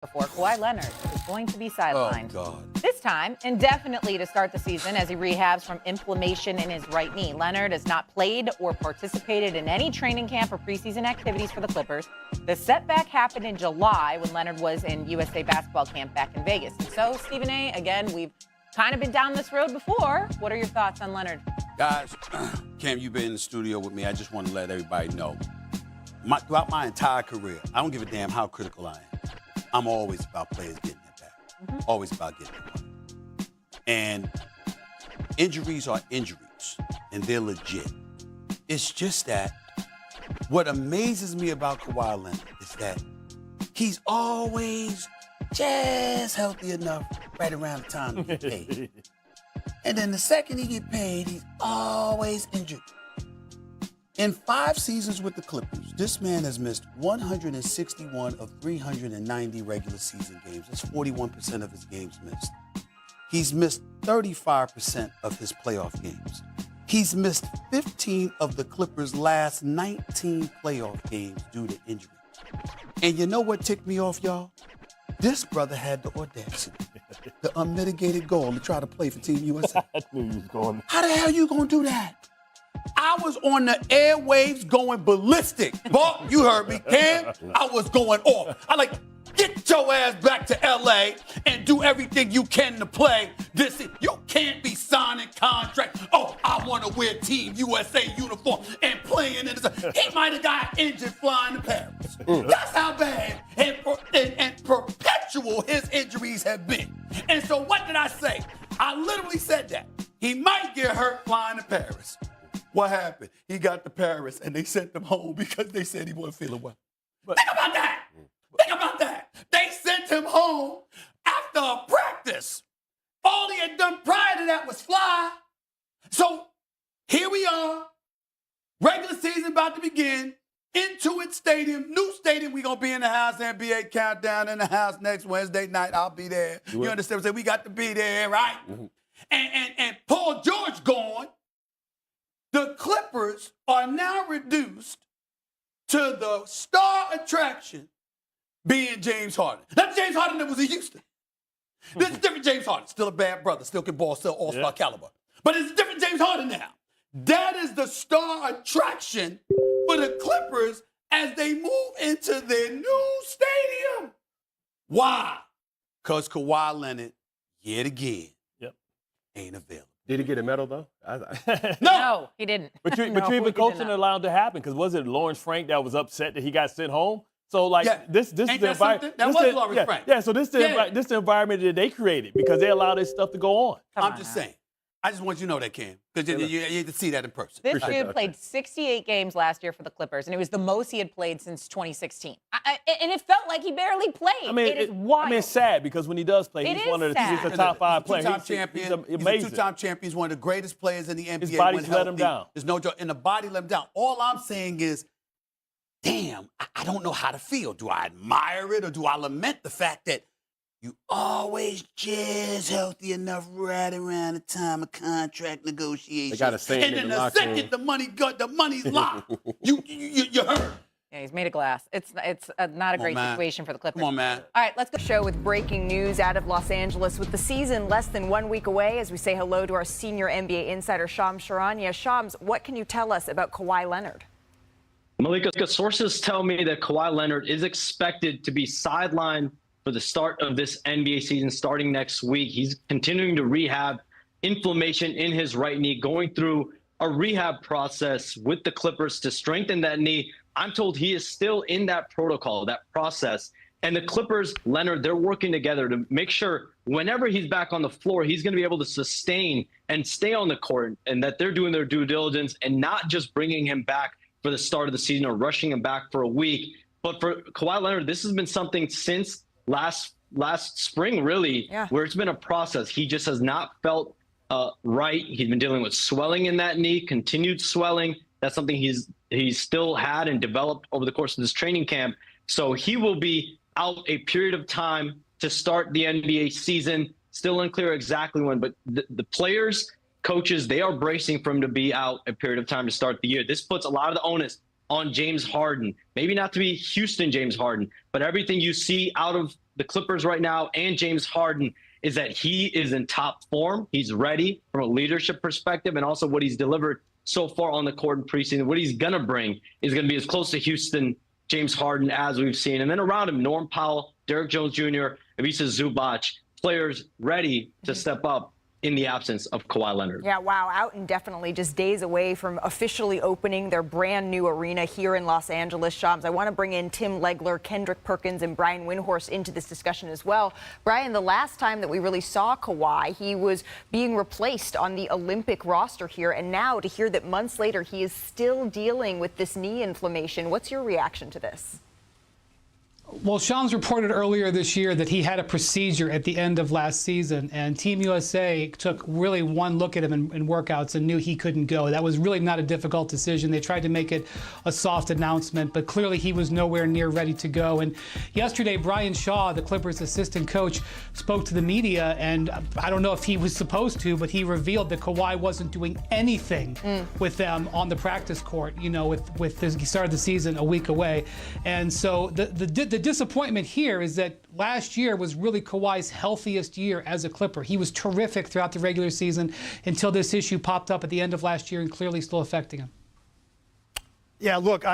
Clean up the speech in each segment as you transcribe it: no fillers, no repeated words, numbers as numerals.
before Kawhi Leonard is going to be sidelined. Oh, God. This time, indefinitely to start the season as he rehabs from inflammation in his right knee. Leonard has not played or participated in any training camp or preseason activities for the Clippers. The setback happened in July when Leonard was in USA basketball camp back in Vegas. And so, Stephen A., again, we've kind of been down this road before. What are your thoughts on Leonard? Guys, Cam, you've been in the studio with me. I just want to let everybody know. Throughout my entire career, I don't give a damn how critical I am. I'm always about players getting it back. Always about getting it back. And injuries are injuries, and they're legit. It's just that what amazes me about Kawhi Leonard is that he's always just healthy enough right around the time he gets paid. And then the second he gets paid, he's always injured. In 5 seasons with the Clippers, this man has missed 161 of 390 regular season games. That's 41% of his games missed. He's missed 35% of his playoff games. He's missed 15 of the Clippers' last 19 playoff games due to injury. And you know what ticked me off, y'all? This brother had the audacity, the unmitigated goal to try to play for Team USA. I knew you was going. How the hell you gonna do that? I was on the airwaves going ballistic. Bob, you heard me. Cam, I was going off. I like, get your ass back to LA and do everything you can to play this. You can't be signing contract. Oh, I want to wear Team USA uniform and playing in this. He might have got injured flying to Paris. That's how bad and perpetual his injuries have been. And so what did I say? I literally said that. He might get hurt flying to Paris. What happened? He got to Paris and they sent him home because they said he wasn't feeling well. Think about that. Think about that. They sent him home after a practice. All he had done prior to that was fly. So here we are. Regular season about to begin. Intuit Stadium, new stadium. We're going to be in the house. NBA countdown in the house next Wednesday night. I'll be there. You understand what I'm saying? We got to be there, right? And Paul George gone. The Clippers are now reduced to the star attraction being James Harden. That's James Harden that was in Houston. This is different James Harden. Still a bad brother. Still can ball, still all-star caliber. But it's different James Harden now. That is the star attraction for the Clippers as they move into their new stadium. Why? Because Kawhi Leonard, yet again, ain't available. Did he get a medal, though? No, he didn't. But you even coaching it allowed to happen, because was it Lawrence Frank that was upset that he got sent home? So, like, this is the environment. That was Lawrence Frank. Yeah, so this is the environment that they created, because they allowed this stuff to go on. I'm just saying. I just want you to know that, Cam, because you get to see that in person. This dude played 68 games last year for the Clippers, and it was the most he had played since 2016. And it felt like he barely played. I mean, it is wild. I mean, it's sad, because when he does play, he's one of the he's a top 5 player. Two-time champion. He's amazing. He's a two-time champion. He's one of the greatest players in the NBA. His body's let him down. There's no joke. And the body let him down. All I'm saying is, damn, I don't know how to feel. Do I admire it, or do I lament the fact that you always just healthy enough right around the time of contract negotiation? They got a saying and then the second the money's locked, you hurt. Yeah, he's made of glass. It's not a great situation for the Clippers. Come on, man. All right, let's go. Show with breaking news out of Los Angeles with the season less than 1 week away as we say hello to our senior NBA insider, Shams Charania. Shams, what can you tell us about Kawhi Leonard? Malika, sources tell me that Kawhi Leonard is expected to be sidelined for the start of this NBA season starting next week. He's continuing to rehab inflammation in his right knee, going through a rehab process with the Clippers to strengthen that knee. I'm told he is still in that protocol, that process. And the Clippers, Leonard, they're working together to make sure whenever he's back on the floor, he's going to be able to sustain and stay on the court, and that they're doing their due diligence and not just bringing him back for the start of the season or rushing him back for a week. But for Kawhi Leonard, this has been something since last spring, really, where it's been a process. He just has not felt right. He's been dealing with swelling in that knee, continued swelling. That's something he's still had and developed over the course of this training camp. So he will be out a period of time to start the NBA season. Still unclear exactly when, but the players, coaches, they are bracing for him to be out a period of time to start the year. This puts a lot of the onus on James Harden. Maybe not to be Houston James Harden, but everything you see out of the Clippers right now and James Harden is that he is in top form. He's ready from a leadership perspective, and also what he's delivered so far on the court in preseason. What he's going to bring is going to be as close to Houston, James Harden, as we've seen. And then around him, Norm Powell, Derek Jones Jr., Ivica Zubac, players ready to step up in the absence of Kawhi Leonard. Yeah, wow, out indefinitely, just days away from officially opening their brand new arena here in Los Angeles. Shams, I want to bring in Tim Legler, Kendrick Perkins, and Brian Windhorst into this discussion as well. Brian, the last time that we really saw Kawhi, he was being replaced on the Olympic roster here, and now to hear that months later he is still dealing with this knee inflammation, what's your reaction to this? Well, Shams reported earlier this year that he had a procedure at the end of last season, and Team USA took really one look at him in workouts and knew he couldn't go. That was really not a difficult decision. They tried to make it a soft announcement, but clearly he was nowhere near ready to go. And yesterday, Brian Shaw, the Clippers assistant coach, spoke to the media, and I don't know if he was supposed to, but he revealed that Kawhi wasn't doing anything with them on the practice court, you know, with the start of the season a week away. And so the disappointment here is that last year was really Kawhi's healthiest year as a Clipper. He was terrific throughout the regular season until this issue popped up at the end of last year and clearly still affecting him. Yeah, look,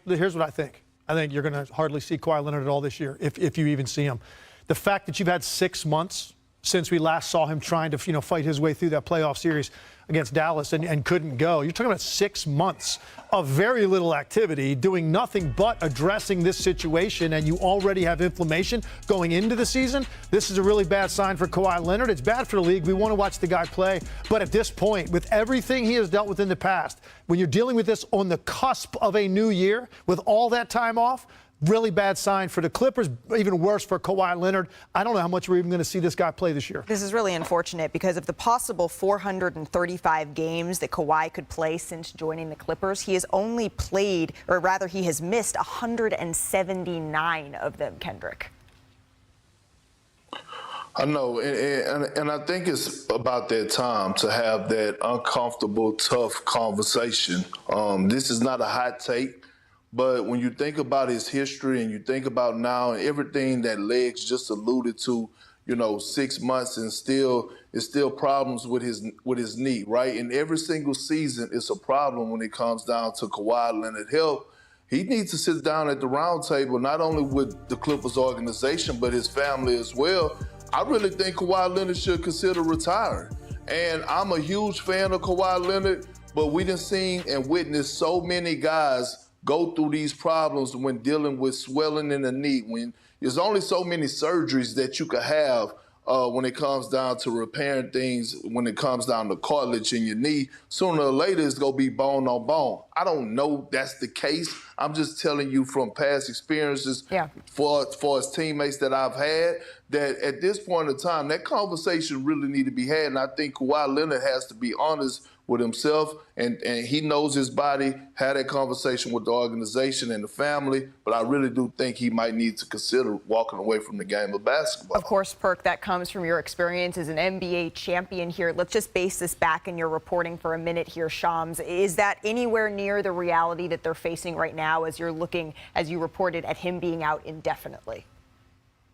here's what I think. I think you're going to hardly see Kawhi Leonard at all this year, if you even see him. The fact that you've had 6 months since we last saw him trying to, you know, fight his way through that playoff series against Dallas and couldn't go. You're talking about 6 months of very little activity, doing nothing but addressing this situation, and you already have inflammation going into the season. This is a really bad sign for Kawhi Leonard. It's bad for the league. We want to watch the guy play. But at this point, with everything he has dealt with in the past, when you're dealing with this on the cusp of a new year, with all that time off, really bad sign for the Clippers, even worse for Kawhi Leonard. I don't know how much we're even going to see this guy play this year. This is really unfortunate because of the possible 435 games that Kawhi could play since joining the Clippers. He has only played, or rather he has missed 179 of them, Kendrick. I know, and I think it's about that time to have that uncomfortable, tough conversation. This is not a hot take. But when you think about his history and you think about now and everything that Legs just alluded to, you know, 6 months and still problems with his knee, right? And every single season it's a problem when it comes down to Kawhi Leonard health. He needs to sit down at the round table, not only with the Clippers organization, but his family as well. I really think Kawhi Leonard should consider retiring. And I'm a huge fan of Kawhi Leonard, but we done seen and witnessed so many guys go through these problems when dealing with swelling in the knee, when there's only so many surgeries that you could have when it comes down to repairing things, when it comes down to cartilage in your knee. Sooner or later, it's going to be bone on bone. I don't know that's the case. I'm just telling you from past experiences for his teammates that I've had, that at this point in time, that conversation really need to be had. And I think Kawhi Leonard has to be honest with himself, and he knows his body, had that conversation with the organization and the family, but I really do think he might need to consider walking away from the game of basketball. Of course, Perk, that comes from your experience as an NBA champion here. Let's just base this back in your reporting for a minute here, Shams. Is that anywhere near the reality that they're facing right now as you're looking, as you reported, at him being out indefinitely?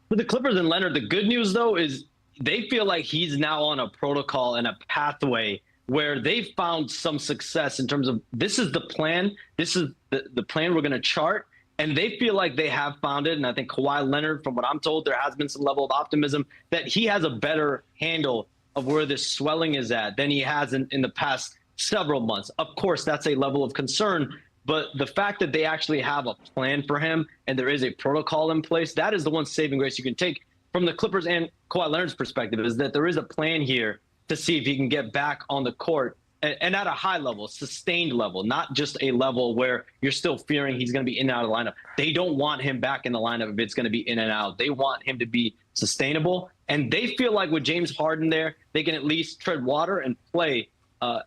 For the Clippers and Leonard, the good news, though, is they feel like he's now on a protocol and a pathway where they've found some success in terms of this is the plan, this is the plan we're going to chart, and they feel like they have found it. And I think Kawhi Leonard, from what I'm told, there has been some level of optimism that he has a better handle of where this swelling is at than he has in the past several months. Of course, that's a level of concern, but the fact that they actually have a plan for him and there is a protocol in place, that is the one saving grace you can take from the Clippers and Kawhi Leonard's perspective, is that there is a plan here to see if he can get back on the court and at a high level, sustained level, not just a level where you're still fearing he's going to be in and out of the lineup. They don't want him back in the lineup if it's going to be in and out. They want him to be sustainable. And they feel like with James Harden there, they can at least tread water and play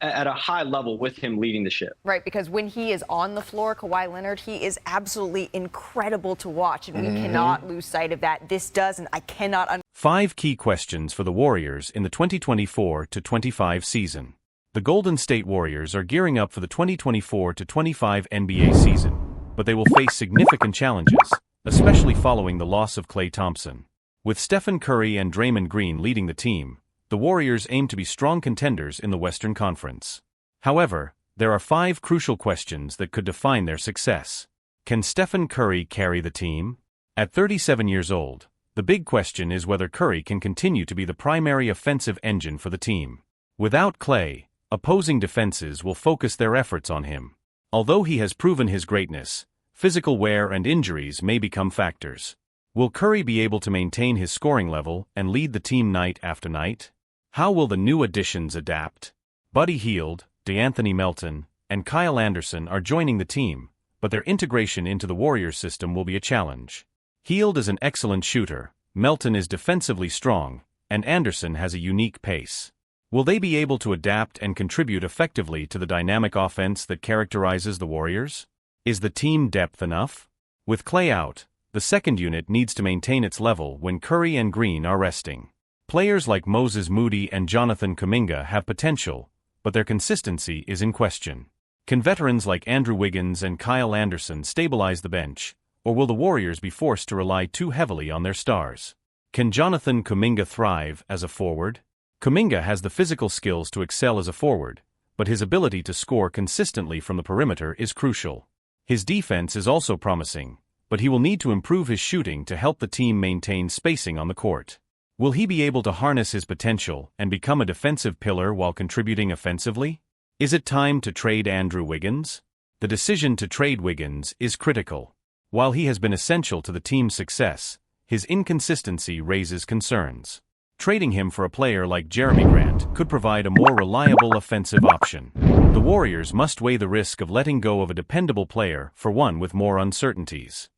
at a high level with him leading the ship. Right, because when he is on the floor, Kawhi Leonard, he is absolutely incredible to watch, and we cannot lose sight of that. This does, and I cannot... 5 key questions for the Warriors in the 2024-25 season. The Golden State Warriors are gearing up for the 2024-25 NBA season, but they will face significant challenges, especially following the loss of Klay Thompson. With Stephen Curry and Draymond Green leading the team, the Warriors aim to be strong contenders in the Western Conference. However, there are 5 crucial questions that could define their success. Can Stephen Curry carry the team? At 37 years old, the big question is whether Curry can continue to be the primary offensive engine for the team. Without Klay, opposing defenses will focus their efforts on him. Although he has proven his greatness, physical wear and injuries may become factors. Will Curry be able to maintain his scoring level and lead the team night after night? How will the new additions adapt? Buddy Hield, DeAnthony Melton, and Kyle Anderson are joining the team, but their integration into the Warriors system will be a challenge. Hield is an excellent shooter, Melton is defensively strong, and Anderson has a unique pace. Will they be able to adapt and contribute effectively to the dynamic offense that characterizes the Warriors? Is the team depth enough? With Klay out, the second unit needs to maintain its level when Curry and Green are resting. Players like Moses Moody and Jonathan Kuminga have potential, but their consistency is in question. Can veterans like Andrew Wiggins and Kyle Anderson stabilize the bench, or will the Warriors be forced to rely too heavily on their stars? Can Jonathan Kuminga thrive as a forward? Kuminga has the physical skills to excel as a forward, but his ability to score consistently from the perimeter is crucial. His defense is also promising, but he will need to improve his shooting to help the team maintain spacing on the court. Will he be able to harness his potential and become a defensive pillar while contributing offensively? Is it time to trade Andrew Wiggins? The decision to trade Wiggins is critical. While he has been essential to the team's success, his inconsistency raises concerns. Trading him for a player like Jeremy Grant could provide a more reliable offensive option. The Warriors must weigh the risk of letting go of a dependable player for one with more uncertainties.